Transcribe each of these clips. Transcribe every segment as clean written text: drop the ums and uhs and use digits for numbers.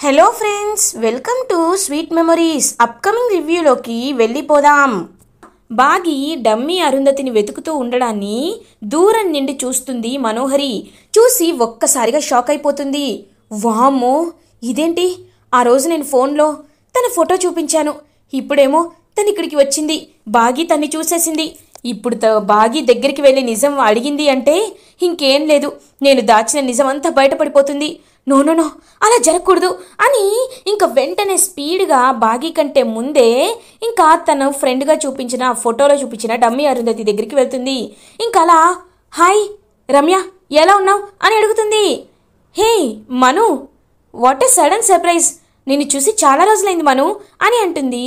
Hello friends, welcome to sweet memories. Upcoming రివ్యూలోకి వెళ్ళిపోదాం. బాగి డమ్మీ అరుంధతిని వెతుకుతూ ఉండడాన్ని దూరం నుండి చూస్తుంది మనోహరి. చూసి ఒక్కసారిగా షాక్ అయిపోతుంది. వామ్మో, ఇదేంటి? ఆ రోజు నేను ఫోన్లో తన ఫోటో చూపించాను, ఇప్పుడేమో తను ఇక్కడికి వచ్చింది. బాగి తన్ని చూసేసింది. ఇప్పుడు బాగి దగ్గరికి వెళ్ళి నిజం అడిగింది అంటే ఇంకేం లేదు, నేను దాచిన నిజం అంతా బయటపడిపోతుంది. నో నో నో, అలా జరగకూడదు అని ఇంకా వెంటనే స్పీడ్గా బాగి కంటే ముందే ఇంకా తన ఫ్రెండ్గా చూపించిన ఫోటోలో చూపించిన డమ్మీ అరుంధతి దగ్గరికి వెళ్తుంది. ఇంకా అలా, హాయ్ రమ్య, ఎలా ఉన్నావు అని అడుగుతుంది. హే మను, వాట్ ఏ సడన్ సర్ప్రైజ్, నిన్ను చూసి చాలా రోజులైంది మను అని అంటుంది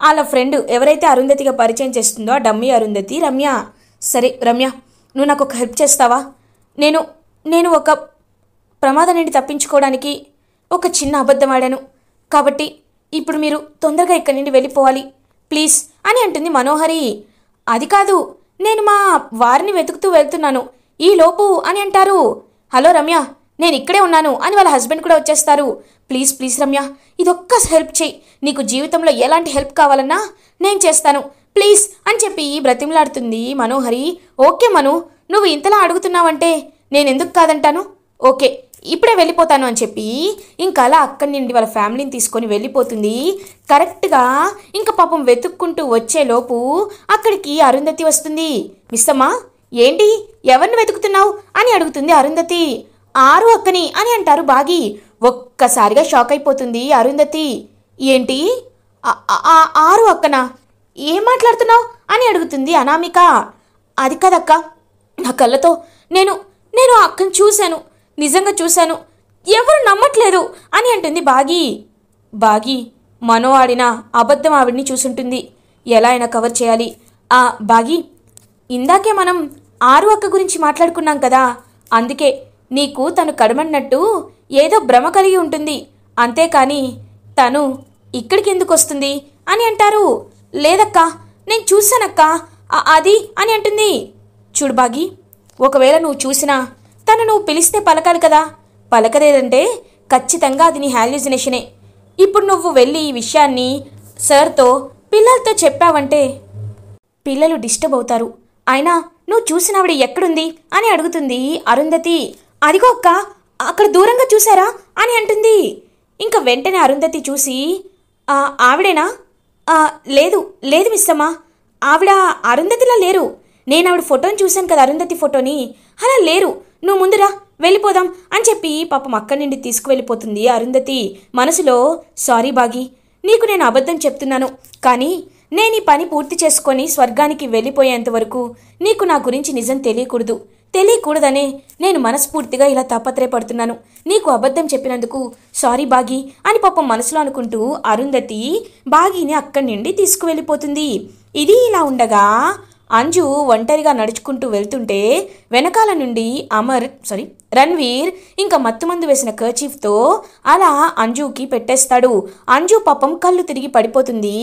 వాళ్ళ ఫ్రెండ్, ఎవరైతే అరుంధతిగా పరిచయం చేస్తుందో ఆ డమ్మీ అరుంధతి రమ్య. సరే రమ్య, నువ్వు నాకు ఒక హెల్ప్ చేస్తావా? నేను ఒక ప్రమాదం నుండి తప్పించుకోవడానికి ఒక చిన్న అబద్ధం ఆడాను, కాబట్టి ఇప్పుడు మీరు తొందరగా ఇక్కడి నుండి వెళ్ళిపోవాలి ప్లీజ్ అని అంటుంది మనోహరి. అది కాదు, నేను మా వారిని వెతుకుతూ వెళ్తున్నాను ఈ లోపు అని అంటారు. హలో రమ్య, నేను ఇక్కడే ఉన్నాను అని వాళ్ళ హస్బెండ్ కూడా వచ్చేస్తారు. ప్లీజ్ ప్లీజ్ రమ్య, ఇదొక్క హెల్ప్ చేయి, నీకు జీవితంలో ఎలాంటి హెల్ప్ కావాలన్నా నేను చేస్తాను ప్లీజ్ అని చెప్పి బ్రతిమలాడుతుంది మనోహరి. ఓకే మను, నువ్వు ఇంతలా అడుగుతున్నావంటే నేను ఎందుకు కాదంటాను, ఓకే ఇప్పుడే వెళ్ళిపోతాను అని చెప్పి ఇంకా అలా అక్కడి నుండి వాళ్ళ ఫ్యామిలీని తీసుకొని వెళ్ళిపోతుంది. కరెక్ట్గా ఇంకా పాపం వెతుక్కుంటూ వచ్చేలోపు అక్కడికి అరుంధతి వస్తుంది. మిస్సమ్మా, ఏంటి ఎవరిని వెతుకుతున్నావు అని అడుగుతుంది అరుంధతి. ఆరు అక్కని అని అంటారు బాగి. ఒక్కసారిగా షాక్ అయిపోతుంది అరుంధతి. ఏంటి ఆరు అక్కనా, ఏం మాట్లాడుతున్నావు అని అడుగుతుంది అనామిక. అది కదక్క, నా కళ్ళతో నేను అక్కని చూశాను, నిజంగా చూశాను, ఎవరు నమ్మట్లేదు అని అంటుంది బాగి మనో ఆడిన అబద్ధం ఆవిడ్ని చూసుంటుంది, ఎలా అయినా కవర్ చేయాలి. బాగి, ఇందాకే మనం ఆరు అక్క గురించి మాట్లాడుకున్నాం కదా, అందుకే నీకు తను కడమన్నట్టు ఏదో భ్రమ కలిగి ఉంటుంది, అంతేకాని తను ఇక్కడికి ఎందుకు వస్తుంది అని అంటారు. లేదక్కా, నేను చూశానక్క అది అని అంటుంది. చూడు బాగి, ఒకవేళ నువ్వు చూసినా తను నువ్వు పిలిస్తే పలకాలి కదా, పలకలేదంటే ఖచ్చితంగా అది నీ హాల్యూజినేషనే. ఇప్పుడు నువ్వు వెళ్ళి ఈ విషయాన్ని సార్తో పిల్లలతో చెప్పావంటే పిల్లలు డిస్టర్బ్ అవుతారు. అయినా నువ్వు చూసినావిడ ఎక్కడుంది అని అడుగుతుంది అరుంధతి. అదిగో అక్క, అక్కడ దూరంగా చూసారా అని అంటుంది. ఇంకా వెంటనే అరుంధతి చూసి, ఆవిడేనా? లేదు లేదు మిస్సమ్మా, ఆవిడ అరుంధతిలా లేరు, నేను ఆవిడ ఫోటోని చూశాను కదా, అరుంధతి ఫోటోని, అలా లేరు, నువ్వు ముందురా వెళ్ళిపోదాం అని చెప్పి పాపం అక్కడి నుండి తీసుకువెళ్ళిపోతుంది అరుంధతి. మనసులో, సారీ బాగి, నీకు నేను అబద్ధం చెప్తున్నాను, కానీ నేను ఈ పని పూర్తి చేసుకొని స్వర్గానికి వెళ్ళిపోయేంత వరకు నీకు నా గురించి నిజం తెలియకూడదనే నేను మనస్ఫూర్తిగా ఇలా తాపత్రయపడుతున్నాను. నీకు అబద్ధం చెప్పినందుకు సారీ బాగి అని పాపం మనసులో అనుకుంటూ అరుంధతి బాగిని అక్కడి నుండి తీసుకువెళ్ళిపోతుంది. ఇది ఇలా ఉండగా అంజు ఒంటరిగా నడుచుకుంటూ వెళ్తుంటే వెనకాల నుండి రణ్వీర్ ఇంకా మత్తుమందు వేసిన కర్చీఫ్తో అలా అంజుకి పెట్టేస్తాడు. అంజు పాపం కళ్ళు తిరిగి పడిపోతుంది.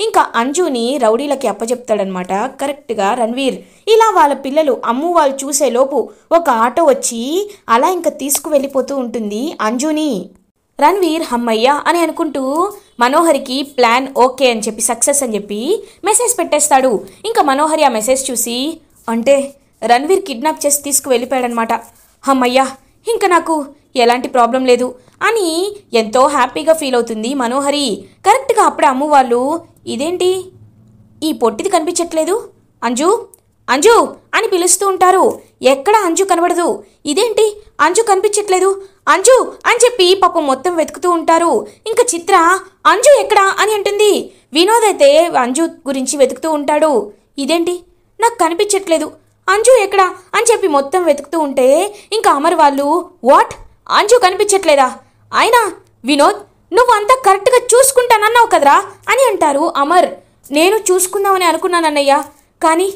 ఇంకా అంజుని రౌడీలకి అప్పచెప్తాడనమాట కరెక్ట్గా రణ్వీర్. ఇలా వాళ్ళ పిల్లలు అమ్ము వాళ్ళు చూసేలోపు ఒక ఆటో వచ్చి అలా ఇంకా తీసుకువెళ్ళిపోతూ ఉంటుంది అంజుని. రణ్వీర్ హమ్మయ్య అని అనుకుంటూ మనోహరికి ప్లాన్ ఓకే అని చెప్పి సక్సెస్ అని చెప్పి మెసేజ్ పెట్టేస్తాడు. ఇంకా మనోహరి ఆ మెసేజ్ చూసి, అంటే రణ్వీర్ కిడ్నాప్ చేసి తీసుకువెళ్ళిపోయాడనమాట, హమ్మయ్య ఇంకా నాకు ఎలాంటి ప్రాబ్లం లేదు అని ఎంతో హ్యాపీగా ఫీల్ అవుతుంది మనోహరి. కరెక్ట్గా అప్పుడే అమ్ము వాళ్ళు, ఇదేంటి ఈ పొట్టిది కనిపించట్లేదు, అంజు అంజు అని పిలుస్తూ ఉంటారు. ఎక్కడా అంజు కనబడదు, ఇదేంటి అంజు కనిపించట్లేదు, అంజు అని చెప్పి పాపం మొత్తం వెతుకుతూ ఉంటారు. ఇంకా చిత్ర, అంజు ఎక్కడా అని అంటుంది. వినోద్ అయితే అంజు గురించి వెతుకుతూ ఉంటాడు. ఇదేంటి నాకు కనిపించట్లేదు, అంజు ఎక్కడా అని చెప్పి మొత్తం వెతుకుతూ ఉంటే ఇంకా అమర్ వాళ్ళు, వాట్, అంజు కనిపించట్లేదా? అయినా వినోద్, నువ్వు అంతా కరెక్ట్గా చూసుకుంటానన్నావు కదరా అని అంటారు అమర్. నేను చూసుకుందామని అనుకున్నానన్నయ్య, కానీ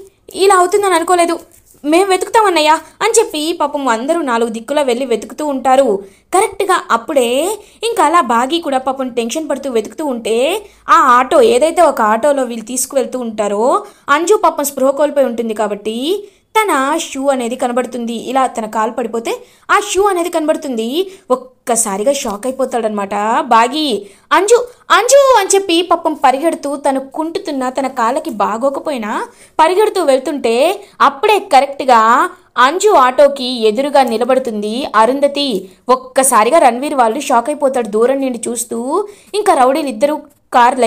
ఇలా అవుతుందని అనుకోలేదు, మేము వెతుకుతామన్నయ్యా అని చెప్పి పాపం అందరూ 4 దిక్కులా వెళ్ళి వెతుకుతూ ఉంటారు. కరెక్ట్గా అప్పుడే ఇంకా అలా బాగి కూడా పాపం టెన్షన్ పడుతూ వెతుకుతూ ఉంటే ఆ ఆటో ఏదైతే ఒక ఆటోలో వీళ్ళు తీసుకువెళ్తూ ఉంటారో అంజు పాపం స్పృహ కోల్పోయి ఉంటుంది కాబట్టి తన షూ అనేది కనబడుతుంది. ఇలా తన కాలు పడిపోతే ఆ షూ అనేది కనబడుతుంది. ఒక్కసారిగా షాక్ అయిపోతాడనమాట బాగి. అంజు అంజు అని చెప్పి పాపం పరిగెడుతూ తను కుంటుతున్న తన కాళ్ళకి బాగోకపోయినా పరిగెడుతూ వెళ్తుంటే అప్పుడే కరెక్ట్గా అంజు ఆటోకి ఎదురుగా నిలబడుతుంది అరుంధతి. ఒక్కసారిగా రణ్వీర్ వాళ్ళు షాక్ అయిపోతాడు దూరం నుండి చూస్తూ. ఇంకా రౌడీలు ఇద్దరు కార్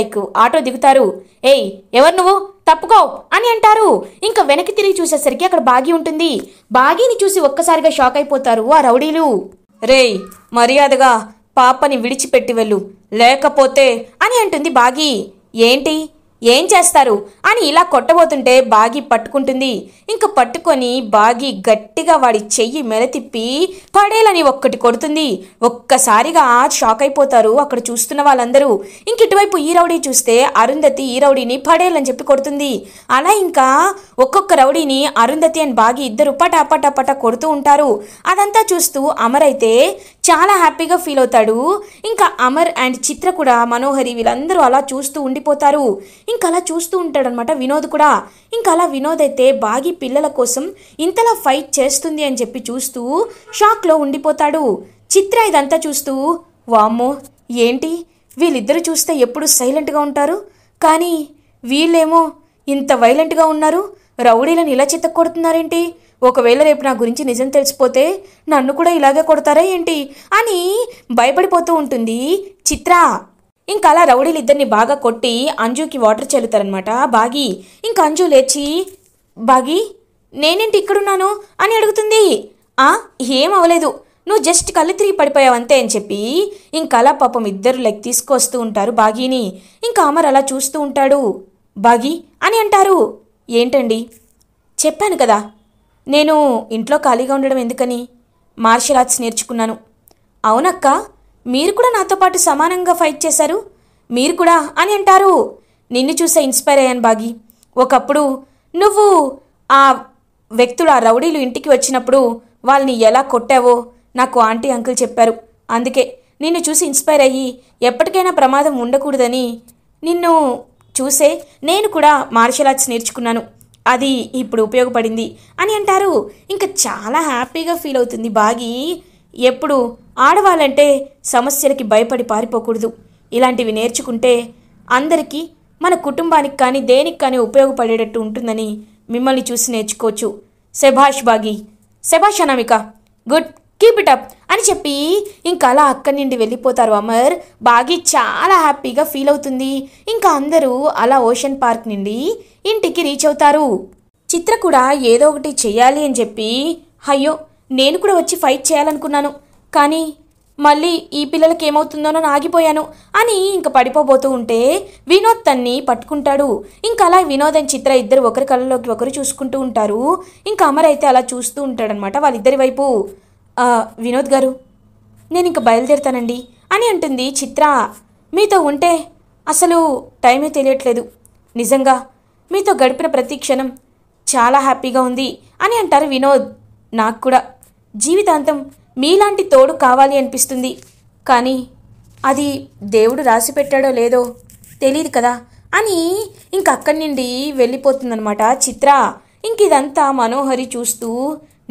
ఆటో దిగుతారు. ఏయ్ ఎవరు నువ్వు, తప్పుకో అని అంటారు. ఇంకా వెనక్కి తిరిగి చూసేసరికి అక్కడ బాగి ఉంటుంది. బాగిని చూసి ఒక్కసారిగా షాక్ అయిపోతారు ఆ రౌడీలు. రేయ్ మర్యాదగా పాపని విడిచిపెట్టి వెళ్ళు, లేకపోతే అని అంటుంది బాగి. ఏంటి ఏం చేస్తారు అని ఇలా కొట్టబోతుంటే బాగి పట్టుకుంటుంది. ఇంక పట్టుకొని బాగి గట్టిగా వాడి చెయ్యి మెలతిప్పి పడేలని ఒక్కటి కొడుతుంది. ఒక్కసారిగా షాక్ అయిపోతారు అక్కడ చూస్తున్న వాళ్ళందరూ. ఇంక ఇటువైపు ఈ రౌడీ చూస్తే అరుంధతి ఈ రౌడీని పడేలని చెప్పి కొడుతుంది. అలా ఇంకా ఒక్కొక్క రౌడీని అరుంధతి అండ్ బాగి ఇద్దరు పట కొడుతూ ఉంటారు. అదంతా చూస్తూ అమర్ అయితే చాలా హ్యాపీగా ఫీల్ అవుతాడు. ఇంకా అమర్ అండ్ చిత్ర కూడా మనోహరి వీళ్ళందరూ అలా చూస్తూ ఉండిపోతారు. ఇంకా అలా చూస్తూ ఉంటాడనమాట వినోద్ కూడా. ఇంకా అలా వినోద్ అయితే బాగి పిల్లల కోసం ఇంతలా ఫైట్ చేస్తుంది అని చెప్పి చూస్తూ షాక్లో ఉండిపోతాడు. చిత్ర ఇదంతా చూస్తూ వామ్మో ఏంటి వీళ్ళిద్దరు చూస్తే ఎప్పుడు సైలెంట్గా ఉంటారు, కానీ వీళ్ళేమో ఇంత వైలెంట్గా ఉన్నారు, రౌడీలను ఇలా చిత్తకొడుతున్నారేంటి, ఒకవేళ రేపు నా గురించి నిజం తెలిసిపోతే నన్ను కూడా ఇలాగే కొడతారా ఏంటి అని భయపడిపోతూ ఉంటుంది చిత్ర. ఇంకా అలా రౌడీలు ఇద్దరిని బాగా కొట్టి అంజుకి వాటర్ చల్లుతారనమాట బాగి. ఇంకా అంజు లేచి బాగి నేనేంటి ఇక్కడున్నాను అని అడుగుతుంది. ఏం అవలేదు, నువ్వు జస్ట్ కళ్ళు తిరిగి పడిపోయావంతే అని చెప్పి ఇంకా అలా పాపం ఇద్దరు తీసుకొస్తూ ఉంటారు బాగీని. ఇంకా అమర్ అలా చూస్తూ ఉంటాడు. బాగి అని అంటారు. ఏంటండి, చెప్పాను కదా నేను ఇంట్లో ఖాళీగా ఉండడం ఎందుకని మార్షల్ ఆర్ట్స్ నేర్చుకున్నాను. అవునక్క, మీరు కూడా నాతో పాటు సమానంగా ఫైట్ చేశారు, మీరు కూడా అని అంటారు. నిన్ను చూసే ఇన్స్పైర్ అయ్యాను బాగి. ఒకప్పుడు నువ్వు ఆ వ్యక్తులు ఆ రౌడీలు ఇంటికి వచ్చినప్పుడు వాళ్ళని ఎలా కొట్టావో నాకు ఆంటీ అంకుల్ చెప్పారు. అందుకే నిన్ను చూసి ఇన్స్పైర్ అయ్యి ఎప్పటికైనా ప్రమాదం ఉండకూడదని నిన్ను చూసే నేను కూడా మార్షల్ ఆర్ట్స్ నేర్చుకున్నాను, అది ఇప్పుడు ఉపయోగపడింది అని అంటారు. ఇంకా చాలా హ్యాపీగా ఫీల్ అవుతుంది బాగి. ఎప్పుడు ఆడవాళ్ళంటే సమస్యలకి భయపడి పారిపోకూడదు, ఇలాంటివి నేర్చుకుంటే అందరికీ మన కుటుంబానికి కానీ దేనికి కానీ ఉపయోగపడేటట్టు ఉంటుందని మిమ్మల్ని చూసి నేర్చుకోవచ్చు. శభాష్ బాగి, శభాష్ Anamika, good, keep it up అని చెప్పి ఇంకా అలా అక్కడి నుండి వెళ్ళిపోతారు అమర్. బాగి చాలా హ్యాపీగా ఫీల్ అవుతుంది. ఇంకా అందరూ అలా ఓషన్ పార్క్ నుండి ఇంటికి రీచ్ అవుతారు. చిత్ర కూడా ఏదో ఒకటి చెయ్యాలి అని చెప్పి అయ్యో నేను కూడా వచ్చి ఫైట్ చేయాలనుకున్నాను, కానీ మళ్ళీ ఈ పిల్లలకి ఏమవుతుందోనని ఆగిపోయాను అని ఇంక పడిపోబోతూ ఉంటే వినోద్ తన్ని పట్టుకుంటాడు. ఇంకా అలా వినోద్ అని చిత్ర ఇద్దరు ఒకరి కళ్ళలోకి ఒకరు చూసుకుంటూ ఉంటారు. ఇంకా అమర్ అయితే అలా చూస్తూ ఉంటాడనమాట వాళ్ళిద్దరి వైపు. వినోద్ గారు నేను ఇంక బయలుదేరుతానండి అని అంటుంది చిత్ర. మీతో ఉంటే అసలు టైమే తెలియట్లేదు, నిజంగా మీతో గడిపిన ప్రతి క్షణం చాలా హ్యాపీగా ఉంది అని అంటారు వినోద్. నాకు కూడా జీవితాంతం మీలాంటి తోడు కావాలి అనిపిస్తుంది, కానీ అది దేవుడు రాసి పెట్టాడో లేదో తెలియదు కదా అని ఇంక అక్కడి నుండి వెళ్ళిపోతుందనమాట చిత్ర. ఇంక ఇదంతా మనోహరి చూస్తూ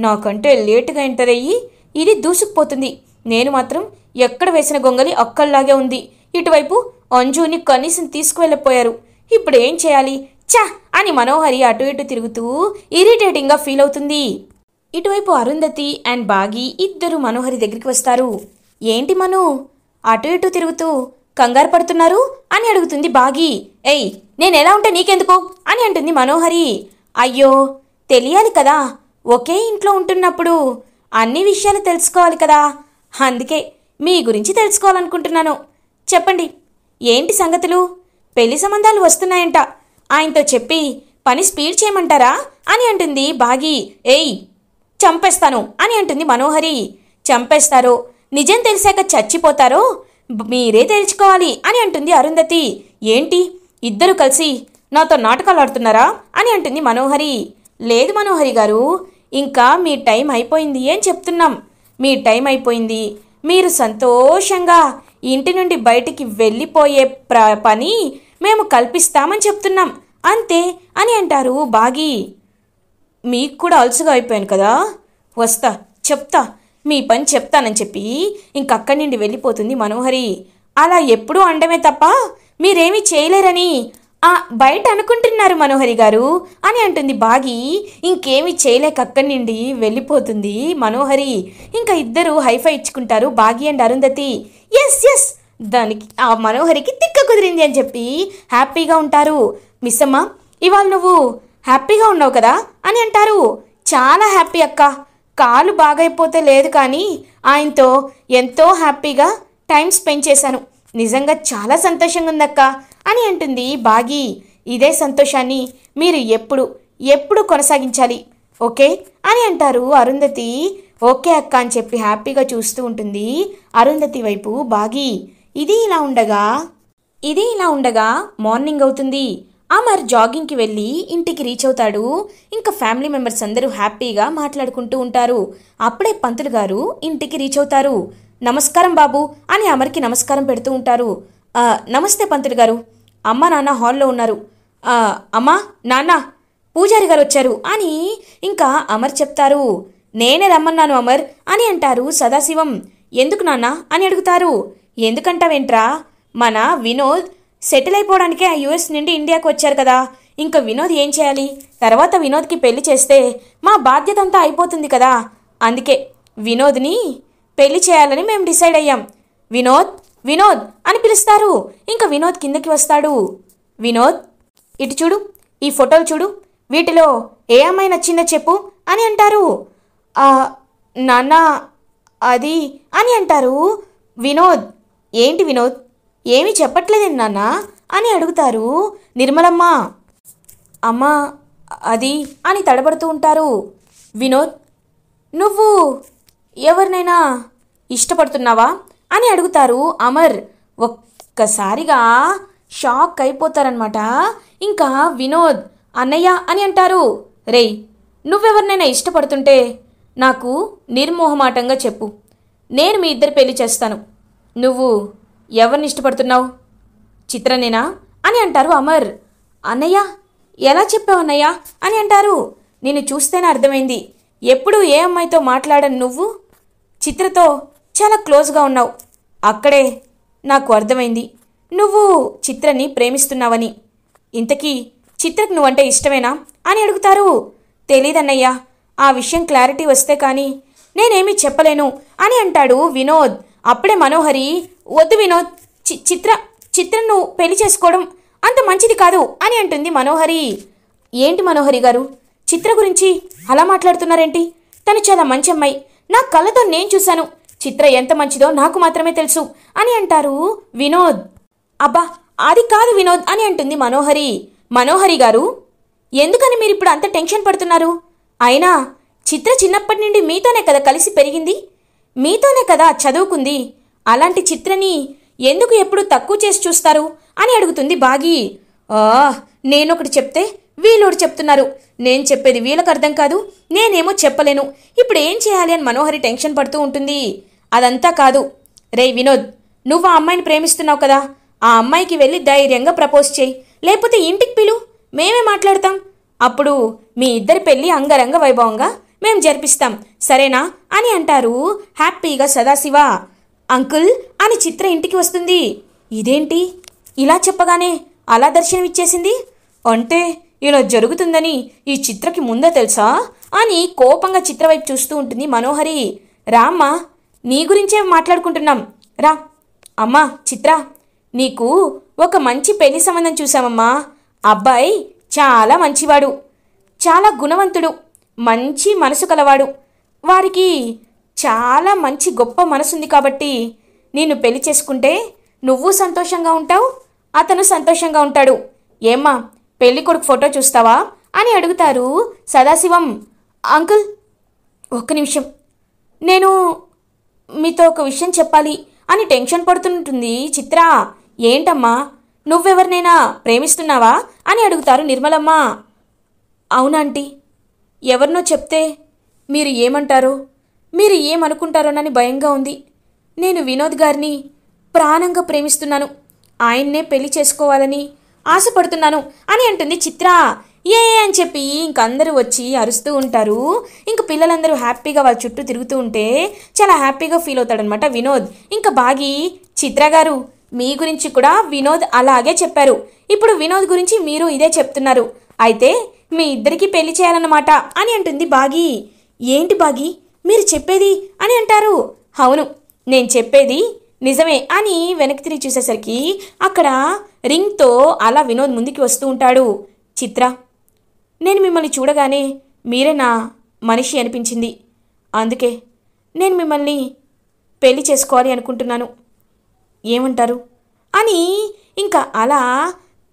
నాకంటే లేటుగా ఎంటర్ అయ్యి ఇది దూసుకుపోతుంది, నేను మాత్రం ఎక్కడ వేసిన గొంగలి అక్కల్లాగే ఉంది, ఇటువైపు అంజుని కనీసం తీసుకువెళ్ళిపోయారు, ఇప్పుడు ఏం చేయాలి చా అని మనోహరి అటు ఇటు తిరుగుతూ ఇరిటేటింగ్గా ఫీల్ అవుతుంది. ఇటువైపు అరుంధతి అండ్ బాగి ఇద్దరు మనోహరి దగ్గరికి వస్తారు. ఏంటి మను అటు ఇటు తిరుగుతూ కంగారు పడుతున్నారు అని అడుగుతుంది బాగి. ఏయ్ నేను ఎలా ఉంటే నీకెందుకు అని అంటుంది మనోహరి. అయ్యో తెలియాలి కదా, ఒకే ఇంట్లో ఉంటున్నప్పుడు అన్ని విషయాలు తెలుసుకోవాలి కదా, అందుకే మీ గురించి తెలుసుకోవాలనుకుంటున్నాను. చెప్పండి ఏంటి సంగతులు, పెళ్లి సంబంధాలు వస్తున్నాయంట, ఆయనతో చెప్పి పని స్పీడ్ చేయమంటారా అని అంటుంది బాగి. ఏయ్ చంపేస్తాను అని అంటుంది మనోహరి. చంపేస్తారో నిజం తెలిసాక చచ్చిపోతారో మీరే తెలుసుకోవాలి అని అంటుంది అరుంధతి. ఏంటి ఇద్దరు కలిసి నాతో నాటకాలు ఆడుతున్నారా అని అంటుంది మనోహరి. లేదు మనోహరి గారు, ఇంకా మీ టైం అయిపోయింది అని చెప్తున్నాం, మీ టైం అయిపోయింది, మీరు సంతోషంగా ఇంటి నుండి బయటికి వెళ్ళిపోయే పని మేము కల్పిస్తామని చెప్తున్నాం అంతే అని అంటారు బాగి. మీకు కూడా అలసుగా అయిపోయాను కదా, వస్తా, చెప్తా, మీ పని చెప్తానని చెప్పి ఇంకక్కడి నుండి వెళ్ళిపోతుంది మనోహరి. అలా ఎప్పుడూ అండమే తప్ప మీరేమీ చేయలేరని బయట అనుకుంటున్నారు మనోహరి గారు అని అంటుంది బాగి. ఇంకేమీ చేయలేక అక్కడి నుండి వెళ్ళిపోతుంది మనోహరి. ఇంకా ఇద్దరు హైఫై ఇచ్చుకుంటారు, బాగి అండ్ అరుంధతి. ఎస్ ఎస్, దానికి ఆ మనోహరికి తిక్క కుదిరింది అని చెప్పి హ్యాపీగా ఉంటారు. మిస్ అమ్మ, ఇవాళ నువ్వు హ్యాపీగా ఉన్నావు కదా అని అంటారు. చాలా హ్యాపీ అక్క, కాలు బాగైపోతే లేదు కానీ ఆయనతో ఎంతో హ్యాపీగా టైం స్పెండ్ చేశాను, నిజంగా చాలా సంతోషంగా ఉందక్క అని అంటుంది బాగి. ఇదే సంతోషాన్ని మీరు ఎప్పుడు ఎప్పుడు కొనసాగించాలి, ఓకే అని అంటారు అరుంధతి. ఓకే అక్క అని చెప్పి హ్యాపీగా చూస్తూ ఉంటుంది అరుంధతి వైపు బాగి. ఇది ఇలా ఉండగా మార్నింగ్ అవుతుంది. అమర్ జాగింగ్కి వెళ్ళి ఇంటికి రీచ్ అవుతాడు. ఇంకా ఫ్యామిలీ మెంబర్స్ అందరూ హ్యాపీగా మాట్లాడుకుంటూ ఉంటారు. అప్పుడే పంతులు గారు ఇంటికి రీచ్ అవుతారు. నమస్కారం బాబు అని అమర్కి నమస్కారం పెడుతూ ఉంటారు. నమస్తే పంతులు గారు, అమ్మ నాన్న హాల్లో ఉన్నారు. అమ్మా నాన్న, పూజారి గారు వచ్చారు అని ఇంకా అమర్ చెప్తారు. నేనే రమ్మన్నాను అమర్ అని అంటారు సదాశివం. ఎందుకు నాన్న అని అడుగుతారు. ఎందుకంటావేంట్రా, మన వినోద్ సెటిల్ అయిపోవడానికే యుఎస్ నుండి ఇండియాకు వచ్చారు కదా, ఇంకా వినోద్ ఏం చేయాలి, తర్వాత వినోద్కి పెళ్లి చేస్తే మా బాధ్యత అంతా అయిపోతుంది కదా, అందుకే వినోద్ని పెళ్లి చేయాలని మేము డిసైడ్ అయ్యాం. వినోద్ వినోద్ అని పిలుస్తారు. ఇంకా వినోద్ కిందకి వస్తాడు. వినోద్, ఇటు చూడు, ఈ ఫోటోలు చూడు, వీటిలో ఏ అమ్మాయి నచ్చిందో చెప్పు అని అంటారు. నాన్న అది అని అంటారు. వినోద్, ఏంటి వినోద్, ఏమీ చెప్పట్లేదేంటి నాన్న అని అడుగుతారు నిర్మలమ్మ. అమ్మ అది అని తడబడుతూ ఉంటారు. వినోద్, నువ్వు ఎవరినైనా ఇష్టపడుతున్నావా అని అడుగుతారు అమర్. ఒక్కసారిగా షాక్ అయిపోతారనమాట. ఇంకా వినోద్ అన్నయ్య అని అంటారు. రేయ్, నువ్వెవరినైనా ఇష్టపడుతుంటే నాకు నిర్మోహమాటంగా చెప్పు, నేను మీ ఇద్దరు పెళ్లి చేస్తాను. నువ్వు ఎవరిని ఇష్టపడుతున్నావు, చిత్రనేనా అని అంటారు అమర్. అన్నయ్య ఎలా చెప్పావు అన్నయ్య అని అంటారు. నిన్ను చూస్తేనే అర్థమైంది, ఎప్పుడు ఏ అమ్మాయితో మాట్లాడని నువ్వు చిత్రతో చాలా క్లోజ్గా ఉన్నావు. అక్కడే నాకు అర్థమైంది నువ్వు చిత్రని ప్రేమిస్తున్నావని. ఇంతకీ చిత్రకు నువ్వంటే ఇష్టమేనా అని అడుగుతారు. తెలీదన్నయ్య, ఆ విషయం క్లారిటీ వస్తే కానీ నేనేమీ చెప్పలేను అని అంటాడు వినోద్. అప్పుడే మనోహరి, వద్దు వినోద్, చిత్రను నువ్వు పెళ్లి చేసుకోవడం అంత మంచిది కాదు అని అంటుంది మనోహరి. ఏంటి మనోహరి గారు, చిత్ర గురించి అలా మాట్లాడుతున్నారేంటి, తను చాలా మంచి అమ్మాయి, నా కళ్ళతో నేను చూశాను, చిత్ర ఎంత మంచిదో నాకు మాత్రమే తెలుసు అని అంటారు వినోద్. అబ్బా అది కాదు వినోద్ అని అంటుంది మనోహరి. మనోహరి గారు, ఎందుకని మీరు ఇప్పుడు అంత టెన్షన్ పడుతున్నారు, అయినా చిత్ర చిన్నప్పటి నుండి మీతోనే కదా కలిసి పెరిగింది, మీతోనే కదా చదువుకుంది, అలాంటి చిత్రని ఎందుకు ఎప్పుడు తక్కువ చేసి చూస్తారు అని అడుగుతుంది బాగి. నేనొకటి చెప్తే వీళ్ళోడు చెప్తున్నారు, నేను చెప్పేది వీళ్ళకి అర్థం కాదు, నేనేమో చెప్పలేను, ఇప్పుడు ఏం చేయాలి అని మనోహరి టెన్షన్ పడుతూ ఉంటుంది. అదంతా కాదు, రే వినోద్, నువ్వు ఆ అమ్మాయిని ప్రేమిస్తున్నావు కదా, ఆ అమ్మాయికి వెళ్ళి ధైర్యంగా ప్రపోజ్ చేయి, లేకపోతే ఇంటికి పిలు, మేమే మాట్లాడతాం, అప్పుడు మీ ఇద్దరి పెళ్ళి అంగరంగ వైభవంగా మేం జరిపిస్తాం, సరేనా అని అంటారు హ్యాపీగా సదాశివ. అంకుల్ అని చిత్ర ఇంటికి వస్తుంది. ఇదేంటి ఇలా చెప్పగానే అలా దర్శనమిచ్చేసింది, అంటే ఇలా జరుగుతుందని ఈ చిత్రకి ముందే తెలుసా అని కోపంగా చిత్ర వైపు చూస్తూ ఉంటుంది మనోహరి. రామ్మా, నీ గురించే మాట్లాడుకుంటున్నాం రా. అమ్మా చిత్ర, నీకు ఒక మంచి పెళ్లి సంబంధం చూసామమ్మా, అబ్బాయి చాలా మంచివాడు, చాలా గుణవంతుడు, మంచి మనసు కలవాడు, వారికి చాలా మంచి గొప్ప మనసుంది కాబట్టి నిన్ను పెళ్లి చేసుకుంటే నువ్వు సంతోషంగా ఉంటావు, అతను సంతోషంగా ఉంటాడు. ఏమ్మా, పెళ్లి కొడుకు ఫోటో చూస్తావా అని అడుగుతారు సదాశివం. అంకుల్ ఒక్క నిమిషం, నేను మీతో ఒక విషయం చెప్పాలి అని టెన్షన్ పడుతుంటుంది చిత్ర. ఏంటమ్మా, నువ్వెవరినైనా ప్రేమిస్తున్నావా అని అడుగుతారు నిర్మలమ్మ. అవునాంటీ, ఎవరినో చెప్తే మీరు ఏమంటారో, మీరు ఏమనుకుంటారోనని భయంగా ఉంది. నేను వినోద్ గారిని ప్రాణంగా ప్రేమిస్తున్నాను, ఆయన్నే పెళ్లి చేసుకోవాలని ఆశపడుతున్నాను అని అంటుంది చిత్ర. ఏ అని చెప్పి ఇంక అందరూ వచ్చి అరుస్తూ ఉంటారు. ఇంక పిల్లలందరూ హ్యాపీగా వాళ్ళ చుట్టూ తిరుగుతూ ఉంటే చాలా హ్యాపీగా ఫీల్ అవుతాడనమాట వినోద్. ఇంకా బాగి, చిత్ర గారు మీ గురించి కూడా వినోద్ అలాగే చెప్పారు, ఇప్పుడు వినోద్ గురించి మీరు ఇదే చెప్తున్నారు, అయితే మీ ఇద్దరికి పెళ్లి చేయాలన్నమాట అని అంటుంది బాగి. ఏంటి బాగి మీరు చెప్పేది అని అంటారు. అవును, నేను చెప్పేది నిజమే అని వెనక్కి తిరిగి చూసేసరికి అక్కడ రింగ్తో అలా వినోద్ ముందుకి వస్తూ ఉంటాడు. చిత్ర, నేను మిమ్మల్ని చూడగానే మీరే నా మనిషి అనిపించింది, అందుకే నేను మిమ్మల్ని పెళ్లి చేసుకోవాలి అనుకుంటున్నాను, ఏమంటారు అని ఇంకా అలా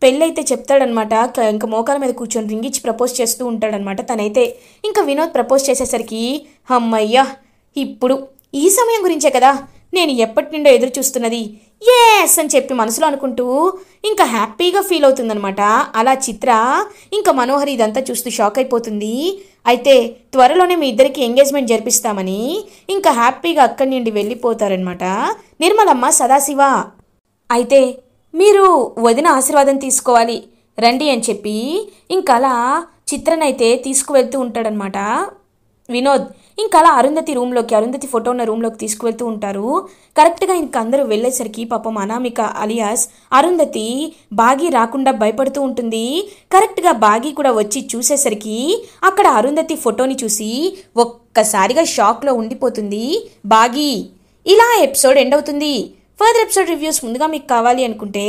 పెళ్ళైతే చెప్తాడనమాట. ఇంకా మోకాల మీద కూర్చొని రింగిచ్చి ప్రపోజ్ చేస్తూ ఉంటాడనమాట తనైతే. ఇంకా వినోద్ ప్రపోజ్ చేసేసరికి అమ్మయ్యా, ఇప్పుడు ఈ సమయం గురించే కదా నేను ఎప్పటి నుండో ఎదురు చూస్తున్నది, ఎస్ అని చెప్పి మనసులో అనుకుంటూ ఇంకా హ్యాపీగా ఫీల్ అవుతుందనమాట. అలా చిత్ర ఇంకా మనోహరి ఇదంతా చూస్తూ షాక్ అయిపోతుంది. అయితే త్వరలోనే మీ ఇద్దరికి ఎంగేజ్మెంట్ జరిపిస్తామని ఇంకా హ్యాపీగా అక్కడి నుండి వెళ్ళిపోతారనమాట నిర్మలమ్మ, సదాశివ. అయితే మీరు వదిన ఆశీర్వాదం తీసుకోవాలి రండి అని చెప్పి ఇంకా అలా చిత్రనైతే తీసుకువెళ్తూ ఉంటాడనమాట వినోద్. ఇంకా అలా అరుంధతి ఫోటో ఉన్న రూమ్లోకి తీసుకువెళ్తూ ఉంటారు. కరెక్ట్గా ఇంక అందరూ వెళ్ళేసరికి పాపం అనామిక అలియాస్ అరుంధతి బాగి రాకుండా భయపడుతూ ఉంటుంది. కరెక్ట్గా బాగి కూడా వచ్చి చూసేసరికి అక్కడ అరుంధతి ఫోటోని చూసి ఒక్కసారిగా షాక్లో ఉండిపోతుంది బాగి. ఇలా ఎపిసోడ్ ఎండ్ అవుతుంది. ఫర్దర్ ఎపిసోడ్ రివ్యూస్ ముందుగా మీకు కావాలి అనుకుంటే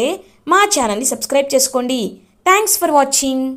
మా ఛానల్ని సబ్స్క్రైబ్ చేసుకోండి. Thanks for watching.